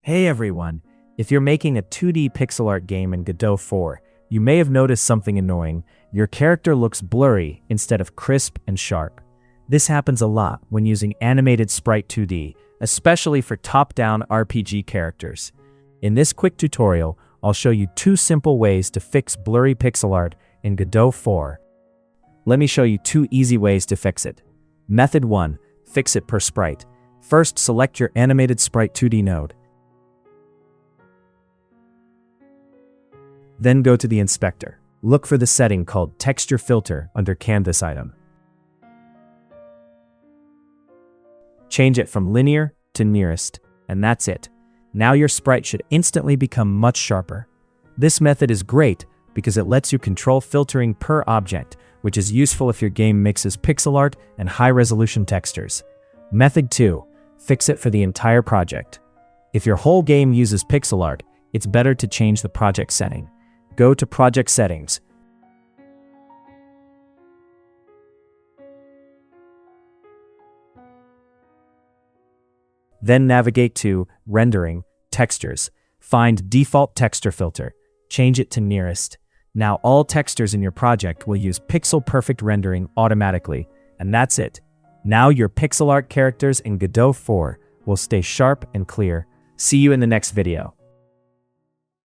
Hey everyone! If you're making a 2D pixel art game in Godot 4, you may have noticed something annoying. Your character looks blurry instead of crisp and sharp. This happens a lot when using AnimatedSprite2D, especially for top-down RPG characters. In this quick tutorial, I'll show you 2 simple ways to fix blurry pixel art in Godot 4. Let me show you 2 easy ways to fix it. Method 1. Fix it per sprite. First, select your AnimatedSprite2D node. Then go to the inspector. Look for the setting called Texture Filter under Canvas item. Change it from linear to nearest, and that's it. Now your sprite should instantly become much sharper. This method is great because it lets you control filtering per object, which is useful if your game mixes pixel art and high-resolution textures. Method 2. Fix it for the entire project. If your whole game uses pixel art, it's better to change the project setting. Go to Project Settings. Then navigate to Rendering, Textures. Find Default Texture Filter. Change it to Nearest. Now all textures in your project will use pixel-perfect rendering automatically, and that's it. Now your pixel art characters in Godot 4 will stay sharp and clear. See you in the next video.